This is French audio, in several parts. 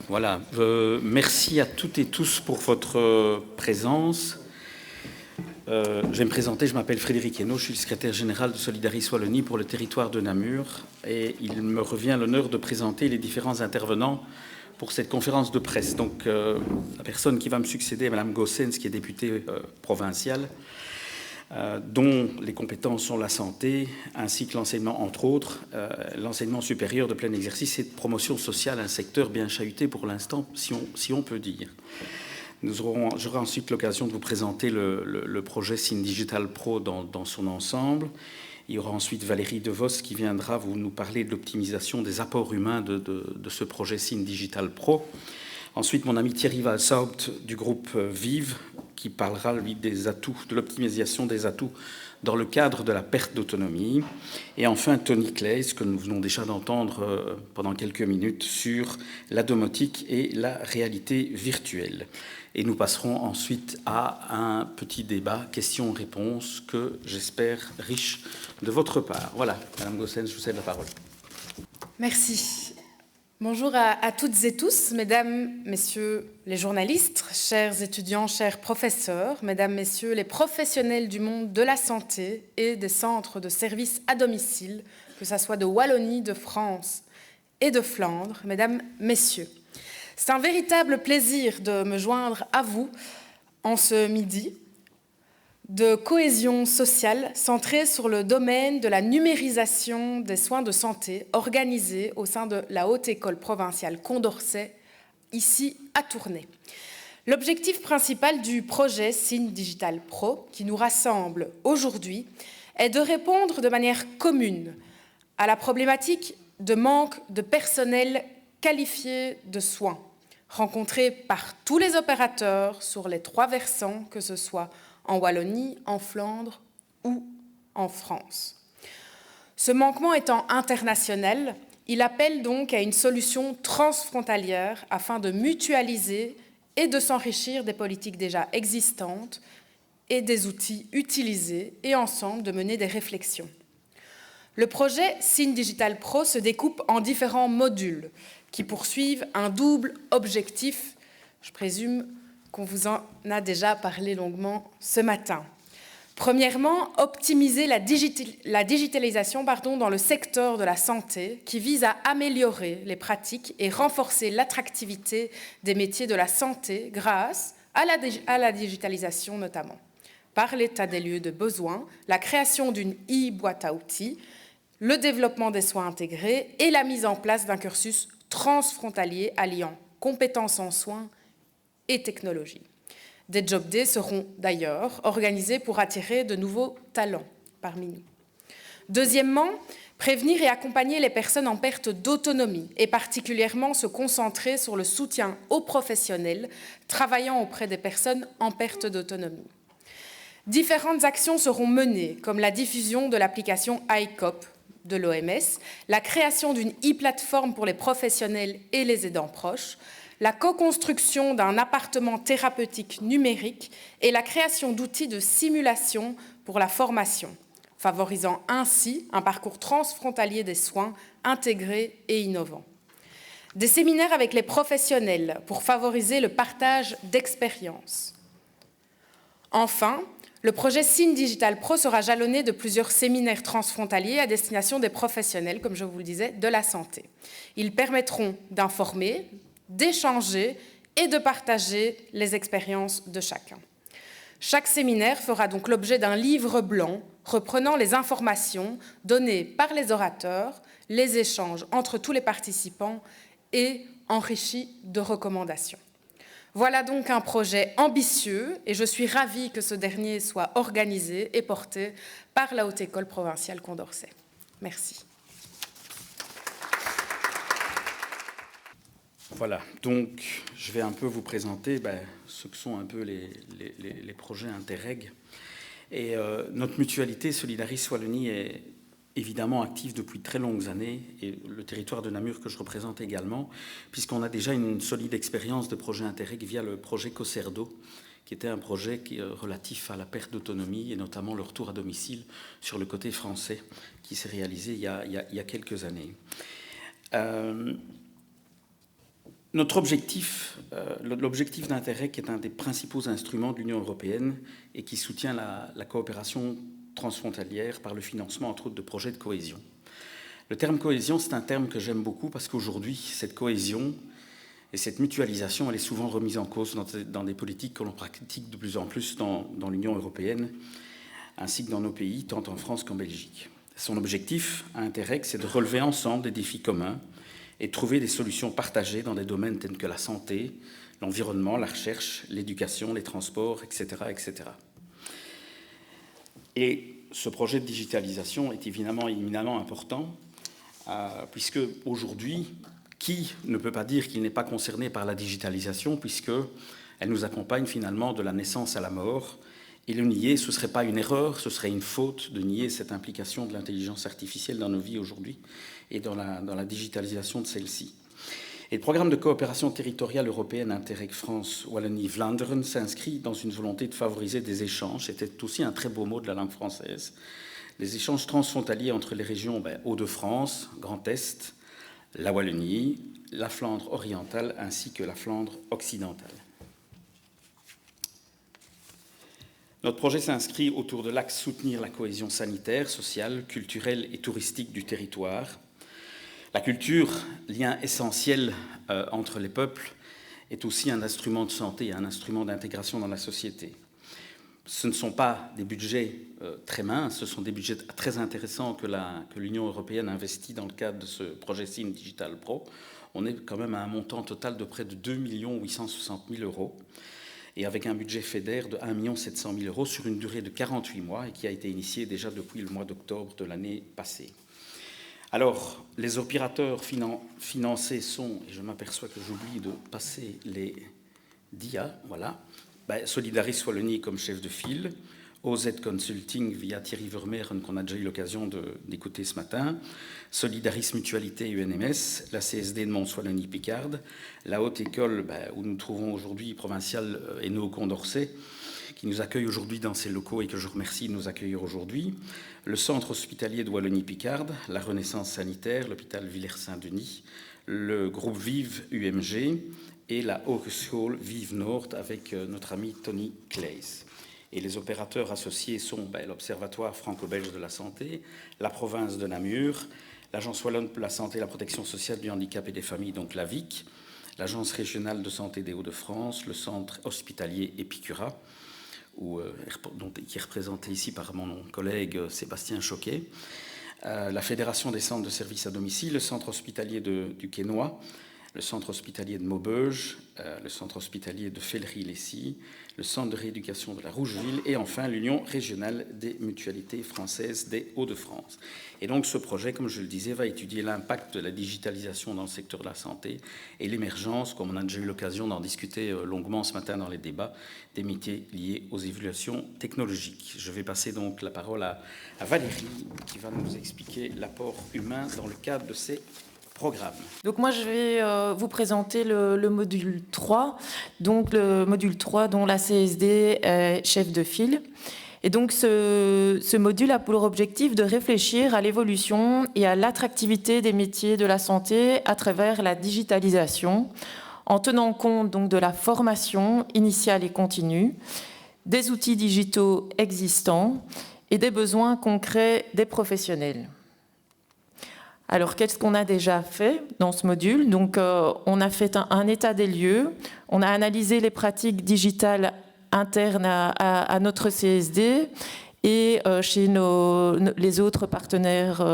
Voilà, merci à toutes et tous pour votre présence. Je vais me présenter, je m'appelle Frédéric Hainaut, je suis le secrétaire général de Solidaris Wallonie pour le territoire de Namur et il me revient l'honneur de présenter les différents intervenants pour cette conférence de presse. Donc la personne qui va me succéder est Mme Goossens, qui est députée provinciale, dont les compétences sont la santé, ainsi que l'enseignement, entre autres, l'enseignement supérieur de plein exercice et de promotion sociale, un secteur bien chahuté pour l'instant, si on peut dire. J'aurai ensuite l'occasion de vous présenter le projet Signes Digital Pro dans son ensemble. Il y aura ensuite Valérie Devos qui viendra vous nous parler de l'optimisation des apports humains de ce projet Signes Digital Pro. Ensuite, mon ami Thierry Valshaupt du groupe Vive qui parlera, lui, des atouts, de l'optimisation des atouts dans le cadre de la perte d'autonomie. Et enfin, Tony Claes, que nous venons déjà d'entendre pendant quelques minutes, sur la domotique et la réalité virtuelle. Et nous passerons ensuite à un petit débat, questions-réponses, que j'espère riche de votre part. Voilà, Madame Goossens, je vous cède la parole. Merci. Bonjour à toutes et tous, mesdames, messieurs les journalistes, chers étudiants, chers professeurs, mesdames, messieurs les professionnels du monde de la santé et des centres de services à domicile, que ce soit de Wallonie, de France et de Flandre, mesdames, messieurs. C'est un véritable plaisir de me joindre à vous en ce midi de cohésion sociale centrée sur le domaine de la numérisation des soins de santé organisés au sein de la Haute École provinciale Condorcet, ici à Tournai. L'objectif principal du projet Signes Digital Pro, qui nous rassemble aujourd'hui, est de répondre de manière commune à la problématique de manque de personnel qualifié de soins, rencontré par tous les opérateurs sur les 3 versants, que ce soit en Wallonie, en Flandre ou en France. Ce manquement étant international, il appelle donc à une solution transfrontalière afin de mutualiser et de s'enrichir des politiques déjà existantes et des outils utilisés et ensemble de mener des réflexions. Le projet Signes Digital Pro se découpe en différents modules qui poursuivent un double objectif, je présume qu'on vous en a déjà parlé longuement ce matin. Premièrement, optimiser la digitalisation dans le secteur de la santé qui vise à améliorer les pratiques et renforcer l'attractivité des métiers de la santé grâce à la digitalisation notamment, par l'état des lieux de besoin, la création d'une e-boîte à outils, le développement des soins intégrés et la mise en place d'un cursus transfrontalier alliant compétences en soins et technologie. Des job days seront d'ailleurs organisés pour attirer de nouveaux talents parmi nous. Deuxièmement, prévenir et accompagner les personnes en perte d'autonomie et particulièrement se concentrer sur le soutien aux professionnels travaillant auprès des personnes en perte d'autonomie. Différentes actions seront menées, comme la diffusion de l'application iCop de l'OMS, la création d'une e-plateforme pour les professionnels et les aidants proches, la co-construction d'un appartement thérapeutique numérique et la création d'outils de simulation pour la formation, favorisant ainsi un parcours transfrontalier des soins intégré et innovant. Des séminaires avec les professionnels pour favoriser le partage d'expériences. Enfin, le projet Signes Digital Pro sera jalonné de plusieurs séminaires transfrontaliers à destination des professionnels, comme je vous le disais, de la santé. Ils permettront d'informer, d'échanger et de partager les expériences de chacun. Chaque séminaire fera donc l'objet d'un livre blanc reprenant les informations données par les orateurs, les échanges entre tous les participants et enrichis de recommandations. Voilà donc un projet ambitieux et je suis ravie que ce dernier soit organisé et porté par la Haute École provinciale Condorcet. Merci. Voilà, donc je vais un peu vous présenter ce que sont un peu les projets Interreg. Et notre mutualité Solidaris Wallonie est évidemment active depuis très longues années, et le territoire de Namur que je représente également, puisqu'on a déjà une solide expérience de projet Interreg via le projet COSERDO, qui était un projet relatif à la perte d'autonomie et notamment le retour à domicile sur le côté français, qui s'est réalisé il y a quelques années. Notre objectif, l'objectif d'Interreg est un des principaux instruments de l'Union européenne et qui soutient la coopération transfrontalière par le financement, entre autres, de projets de cohésion. Le terme cohésion, c'est un terme que j'aime beaucoup parce qu'aujourd'hui, cette cohésion et cette mutualisation, elle est souvent remise en cause dans des politiques que l'on pratique de plus en plus dans l'Union européenne, ainsi que dans nos pays, tant en France qu'en Belgique. Son objectif à Interreg, c'est de relever ensemble des défis communs et trouver des solutions partagées dans des domaines tels que la santé, l'environnement, la recherche, l'éducation, les transports, etc., etc. Et ce projet de digitalisation est évidemment éminemment important, puisque aujourd'hui, qui ne peut pas dire qu'il n'est pas concerné par la digitalisation, puisqu'elle nous accompagne finalement de la naissance à la mort. Et le nier, ce ne serait pas une erreur, ce serait une faute de nier cette implication de l'intelligence artificielle dans nos vies aujourd'hui et dans la digitalisation de celle-ci. Et le programme de coopération territoriale européenne Interreg France Wallonie-Vlaanderen s'inscrit dans une volonté de favoriser des échanges. C'était aussi un très beau mot de la langue française. Les échanges transfrontaliers entre les régions Hauts-de-France, Grand Est, la Wallonie, la Flandre orientale ainsi que la Flandre occidentale. Notre projet s'inscrit autour de l'axe soutenir la cohésion sanitaire, sociale, culturelle et touristique du territoire. La culture, lien essentiel entre les peuples, est aussi un instrument de santé et un instrument d'intégration dans la société. Ce ne sont pas des budgets très minces, ce sont des budgets très intéressants que l'Union européenne investit dans le cadre de ce projet SIN Digital Pro. On est quand même à un montant total de près de 2 860 000 euros et avec un budget FEDER de 1 700 000 euros sur une durée de 48 mois et qui a été initié déjà depuis le mois d'octobre de l'année passée. Alors, les opérateurs financés sont, et je m'aperçois que j'oublie de passer les dias, voilà, Solidaris Wallonie comme chef de file, OZ Consulting via Thierry Vermeeren qu'on a déjà eu l'occasion d'écouter ce matin, Solidaris Mutualité UNMS, la CSD de Mons-Wallonie-Picarde, la Haute École où nous trouvons aujourd'hui provinciale Hainaut Condorcet, qui nous accueille aujourd'hui dans ses locaux et que je remercie de nous accueillir aujourd'hui, le Centre hospitalier de Wallonie-Picarde, la Renaissance sanitaire, l'hôpital Villers-Saint-Denis, le groupe Vive UMG et la Hogeschool Vive Nord avec notre ami Tony Claes. Et les opérateurs associés sont l'Observatoire franco-belge de la santé, la province de Namur, l'Agence wallonne pour la santé et la protection sociale du handicap et des familles, donc l'AVIC, l'Agence régionale de santé des Hauts-de-France, le centre hospitalier Epicura, qui est représenté ici par mon collègue Sébastien Choquet, la Fédération des centres de services à domicile, le centre hospitalier du Quesnoy, le centre hospitalier de Maubeuge, le centre hospitalier de Fellery-Lessy, le centre de rééducation de la Rougeville et enfin l'Union régionale des mutualités françaises des Hauts-de-France. Et donc ce projet, comme je le disais, va étudier l'impact de la digitalisation dans le secteur de la santé et l'émergence, comme on a déjà eu l'occasion d'en discuter longuement ce matin dans les débats, des métiers liés aux évolutions technologiques. Je vais passer donc la parole à Valérie qui va nous expliquer l'apport humain dans le cadre de ces programme. Donc moi je vais vous présenter le module 3, donc le module 3 dont la CSD est chef de file. Et donc ce module a pour objectif de réfléchir à l'évolution et à l'attractivité des métiers de la santé à travers la digitalisation, en tenant compte donc de la formation initiale et continue, des outils digitaux existants et des besoins concrets des professionnels. Alors, qu'est-ce qu'on a déjà fait dans ce module? Donc, on a fait un état des lieux, on a analysé les pratiques digitales internes à notre CSD et chez les autres partenaires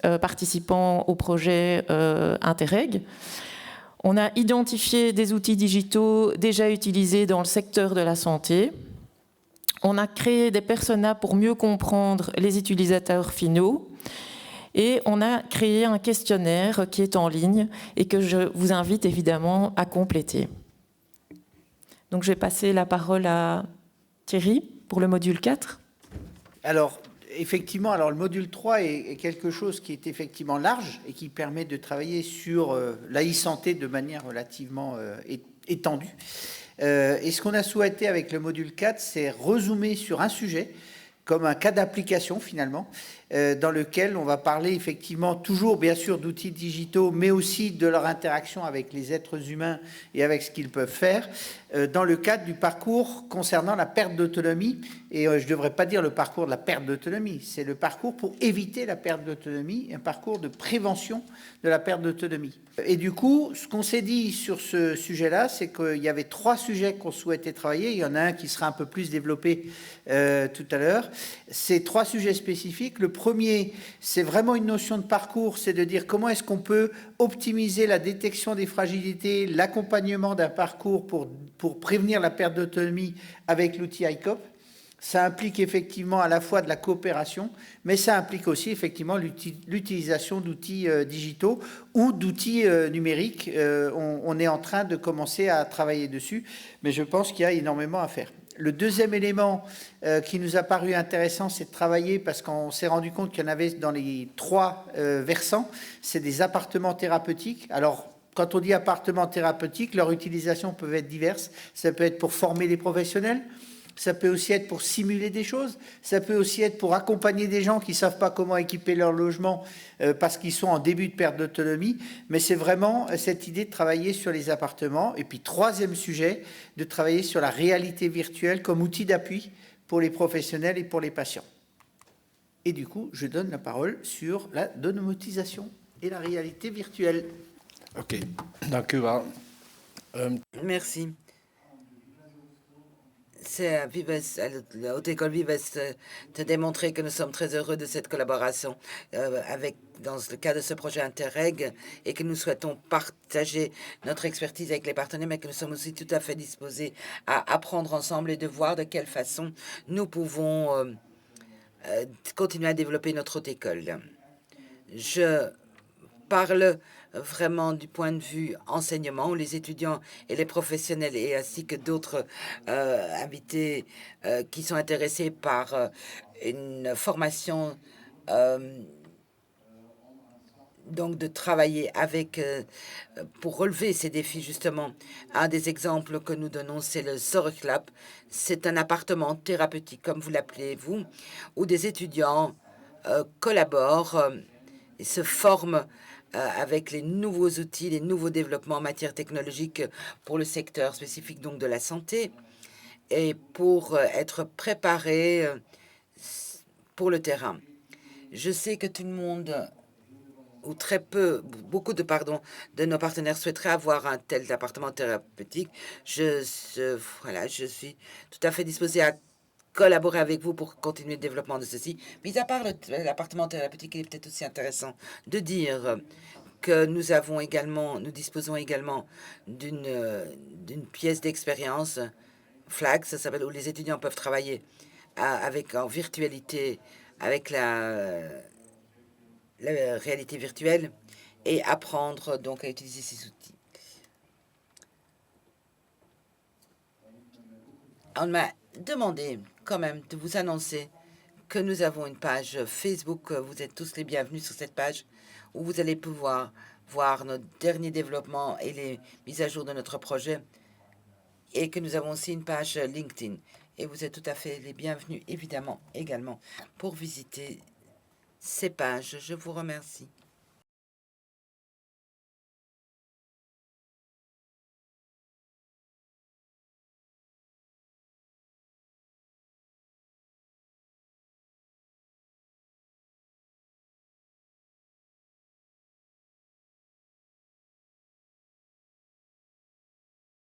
participants au projet Interreg. On a identifié des outils digitaux déjà utilisés dans le secteur de la santé. On a créé des personas pour mieux comprendre les utilisateurs finaux. Et on a créé un questionnaire qui est en ligne et que je vous invite évidemment à compléter. Donc je vais passer la parole à Thierry pour le module 4. Alors, effectivement, le module 3 est quelque chose qui est effectivement large et qui permet de travailler sur la e-santé de manière relativement étendue. Et ce qu'on a souhaité avec le module 4, c'est rezoomer sur un sujet, comme un cas d'application finalement, dans lequel on va parler effectivement toujours bien sûr d'outils digitaux, mais aussi de leur interaction avec les êtres humains et avec ce qu'ils peuvent faire, dans le cadre du parcours concernant la perte d'autonomie. Et je ne devrais pas dire le parcours de la perte d'autonomie, c'est le parcours pour éviter la perte d'autonomie, un parcours de prévention de la perte d'autonomie. Et du coup, ce qu'on s'est dit sur ce sujet-là, c'est qu'il y avait 3 sujets qu'on souhaitait travailler. Il y en a un qui sera un peu plus développé tout à l'heure. Ces 3 sujets spécifiques. Le premier, c'est vraiment une notion de parcours, c'est de dire comment est-ce qu'on peut optimiser la détection des fragilités, l'accompagnement d'un parcours pour prévenir la perte d'autonomie avec l'outil ICOP. Ça implique effectivement à la fois de la coopération, mais ça implique aussi effectivement l'utilisation d'outils digitaux ou d'outils numériques. On est en train de commencer à travailler dessus, mais je pense qu'il y a énormément à faire. Le deuxième élément qui nous a paru intéressant, c'est de travailler, parce qu'on s'est rendu compte qu'il y en avait dans les 3 versants, c'est des appartements thérapeutiques. Alors, quand on dit appartements thérapeutiques, leur utilisation peut être diverse. Ça peut être pour former les professionnels, ça peut aussi être pour simuler des choses, ça peut aussi être pour accompagner des gens qui ne savent pas comment équiper leur logement parce qu'ils sont en début de perte d'autonomie, mais c'est vraiment cette idée de travailler sur les appartements. Et puis, 3e sujet, de travailler sur la réalité virtuelle comme outil d'appui pour les professionnels et pour les patients. Et du coup, je donne la parole sur la domotisation et la réalité virtuelle. Ok, dank u wel. Merci. C'est à Vives, à la Haute École Vives, de démontrer que nous sommes très heureux de cette collaboration dans le cadre de ce projet Interreg et que nous souhaitons partager notre expertise avec les partenaires, mais que nous sommes aussi tout à fait disposés à apprendre ensemble et de voir de quelle façon nous pouvons continuer à développer notre Haute École. Je parle vraiment du point de vue enseignement, où les étudiants et les professionnels, et ainsi que d'autres invités qui sont intéressés par une formation, donc de travailler avec, pour relever ces défis justement. Un des exemples que nous donnons, c'est le Zorglab. C'est un appartement thérapeutique, comme vous l'appelez vous, où des étudiants collaborent et se forment avec les nouveaux outils, les nouveaux développements en matière technologique pour le secteur spécifique donc de la santé et pour être préparés pour le terrain. Je sais que tout le monde, ou très peu, beaucoup de nos partenaires souhaiteraient avoir un tel appartement thérapeutique. Je suis tout à fait disposée à collaborer avec vous pour continuer le développement de ceci. Mis à part l'appartement thérapeutique, il est peut-être aussi intéressant de dire que nous disposons également d'une pièce d'expérience, FLAG, ça s'appelle, où les étudiants peuvent travailler en virtualité avec la réalité virtuelle et apprendre donc à utiliser ces outils. On m'a demandé quand même de vous annoncer que nous avons une page Facebook. Vous êtes tous les bienvenus sur cette page où vous allez pouvoir voir nos derniers développements et les mises à jour de notre projet, et que nous avons aussi une page LinkedIn. Et vous êtes tout à fait les bienvenus, évidemment, également, pour visiter ces pages. Je vous remercie.